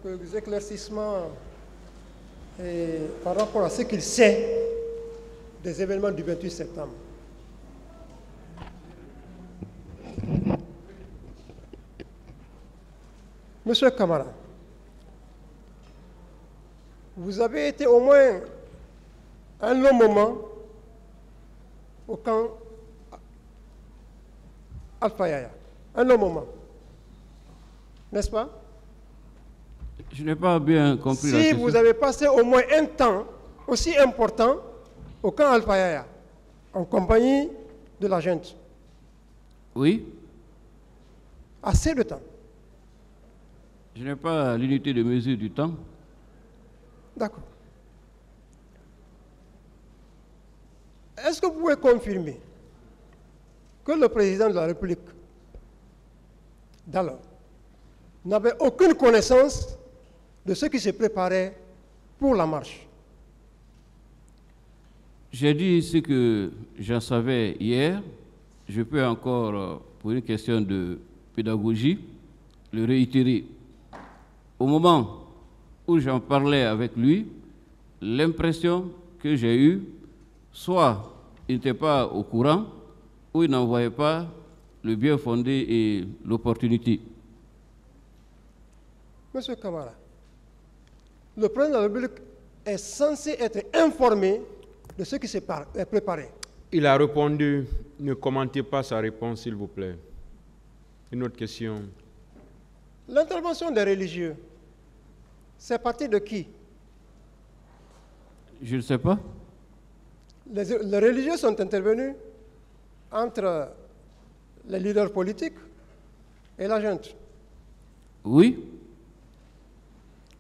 quelques éclaircissements par rapport à ce qu'il sait des événements du 28 septembre. Monsieur Camara, vous avez été au moins un long moment au camp Alpha Yaya. Un long moment. N'est-ce pas? Je n'ai pas bien compris la Si question. vous avez passé au moins un temps aussi important au camp Alpha Yaya, en compagnie de la junte. Oui, Assez de temps. je n'ai pas l'unité de mesure du temps. D'accord. Est-ce que vous pouvez confirmer que le président de la République d'alors n'avait aucune connaissance de ce qui se préparait pour la marche? J'ai dit ce que j'en savais hier. Je peux encore, pour une question de pédagogie, le réitérer. Au moment où j'en parlais avec lui, l'impression que j'ai eue, soit il n'était pas au courant, ou il n'en voyait pas le bien fondé et l'opportunité. Monsieur Camara, le président de la République est censé être informé de ce qui s'est préparé. Il a répondu, ne commentez pas sa réponse, s'il vous plaît. Une autre question. L'intervention des religieux, c'est parti de qui? Je ne sais pas. Les religieux sont intervenus entre les leaders politiques et la junte. Oui,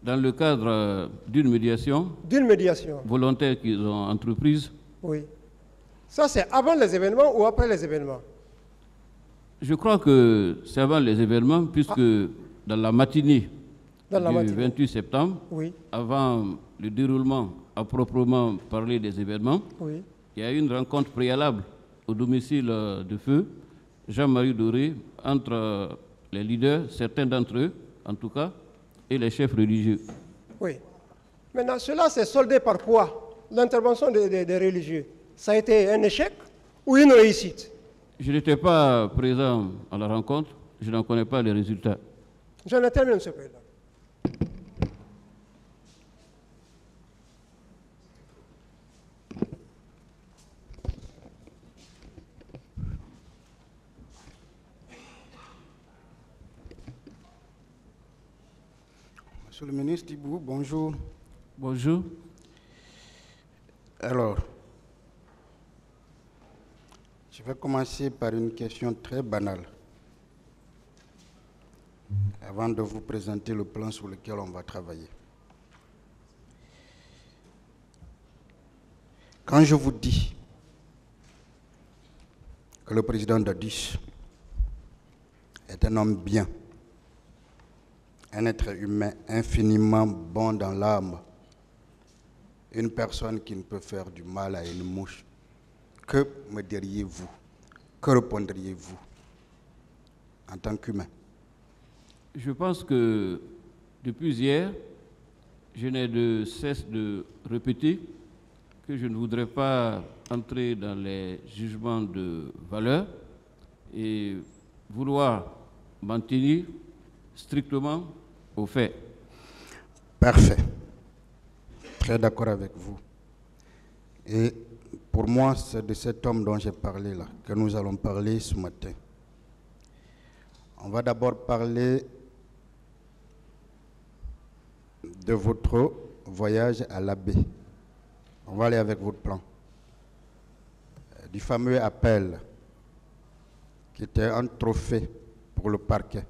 dans le cadre d'une médiation D'une médiation. volontaire qu'ils ont entreprise. Oui. Ça, c'est avant les événements ou après les événements? Je crois que c'est avant les événements, puisque dans la matinée du 28 septembre, Oui, avant le déroulement à proprement parler des événements, oui. il y a eu une rencontre préalable au domicile de feu Jean-Marie Doré entre les leaders, certains d'entre eux en tout cas, et les chefs religieux. Oui. Maintenant, cela s'est soldé par quoi? L'intervention des religieux. Ça a été un échec ou une réussite? Je n'étais pas présent à la rencontre, je n'en connais pas les résultats. J'en ai terminé, M. le Président. Monsieur le ministre Dibou, bonjour. Bonjour. Alors, je vais commencer par une question très banale, avant de vous présenter le plan sur lequel on va travailler. Quand je vous dis que le président Dadis est un homme bien, un être humain infiniment bon dans l'âme, une personne qui ne peut faire du mal à une mouche, que me diriez-vous? Que répondriez-vous en tant qu'humain? Je pense que depuis hier, je n'ai de cesse de répéter que je ne voudrais pas entrer dans les jugements de valeur et vouloir m'en tenir strictement aux faits. Parfait. Très d'accord avec vous. Et pour moi, c'est de cet homme dont j'ai parlé là, que nous allons parler ce matin. On va d'abord parler de votre voyage à l'Abbé. On va aller avec votre plan. Du fameux appel qui était un trophée pour le parquet.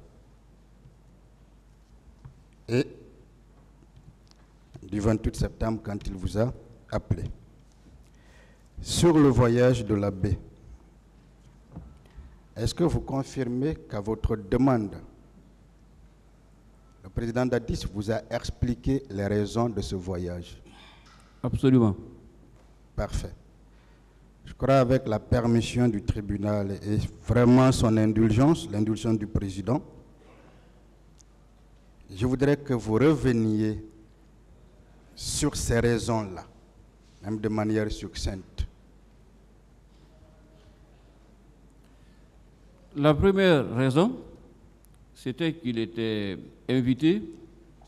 Et du 28 septembre quand il vous a appelé. Sur le voyage de l'abbé, est-ce que vous confirmez qu'à votre demande, le président Dadis vous a expliqué les raisons de ce voyage? Absolument. Parfait. Je crois avec la permission du tribunal et vraiment son indulgence, l'indulgence du président, je voudrais que vous reveniez sur ces raisons-là, même de manière succincte. La première raison, c'était qu'il était invité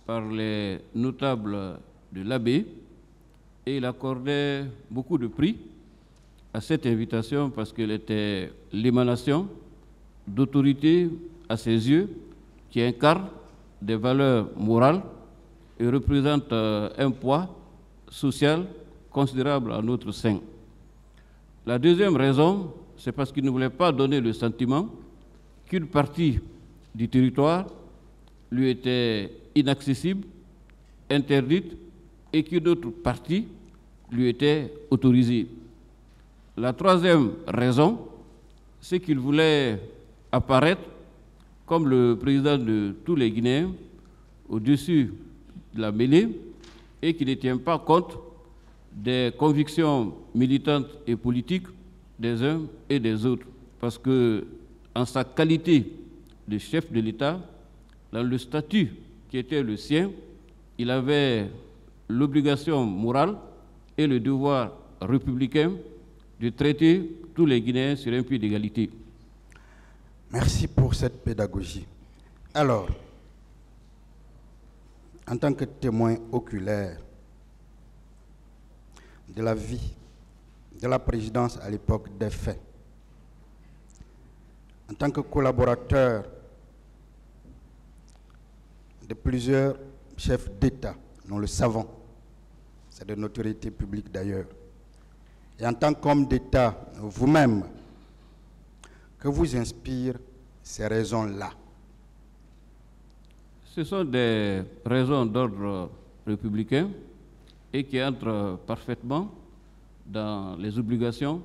par les notables de l'abbé et il accordait beaucoup de prix à cette invitation parce qu'elle était l'émanation d'autorités à ses yeux qui incarnent des valeurs morales et représentent un poids social considérable à notre sein. La deuxième raison, c'est parce qu'il ne voulait pas donner le sentiment qu'une partie du territoire lui était inaccessible, interdite, et qu'une autre partie lui était autorisée. La troisième raison, c'est qu'il voulait apparaître comme le président de tous les Guinéens au-dessus de la mêlée et qui ne tient pas compte des convictions militantes et politiques des uns et des autres. Parce que, en sa qualité de chef de l'État, dans le statut qui était le sien, il avait l'obligation morale et le devoir républicain de traiter tous les Guinéens sur un pied d'égalité. Merci pour cette pédagogie. Alors, en tant que témoin oculaire de la vie de la présidence à l'époque des faits, en tant que collaborateur de plusieurs chefs d'État, nous le savons, c'est de notoriété publique d'ailleurs, et en tant qu'homme d'État vous-même, que vous inspirent ces raisons-là? Ce sont des raisons d'ordre républicain et qui entrent parfaitement dans les obligations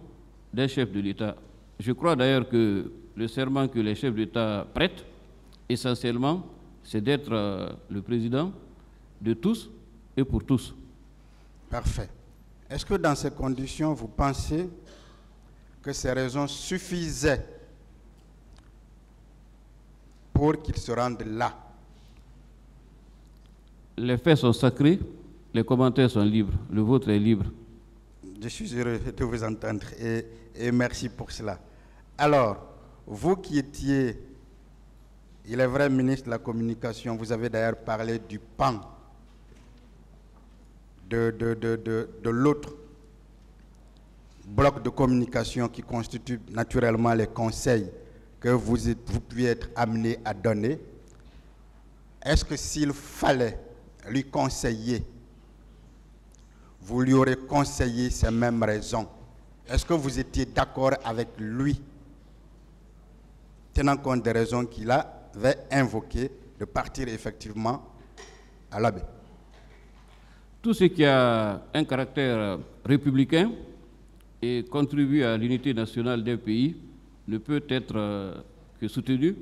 d'un chef de l'État. Je crois d'ailleurs que le serment que les chefs d'État prêtent, essentiellement, c'est d'être le président de tous et pour tous. Parfait. Est-ce que dans ces conditions, vous pensez que ces raisons suffisaient pour qu'ils se rendent là? Les faits sont sacrés, les commentaires sont libres, le vôtre est libre. Je suis heureux de vous entendre et merci pour cela. Alors, vous qui étiez, il est vrai, ministre de la Communication, vous avez d'ailleurs parlé du pan de l'autre bloc de communication qui constitue naturellement les conseils que vous pouvez être amené à donner. Est-ce que s'il fallait lui conseiller, vous lui aurez conseillé ces mêmes raisons? Est-ce que vous étiez d'accord avec lui, tenant compte des raisons qu'il avait invoquées de partir effectivement à la baie? Tout ce qui a un caractère républicain et contribue à l'unité nationale d'un pays ne peut être que soutenu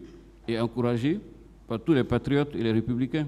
et encouragé par tous les patriotes et les républicains.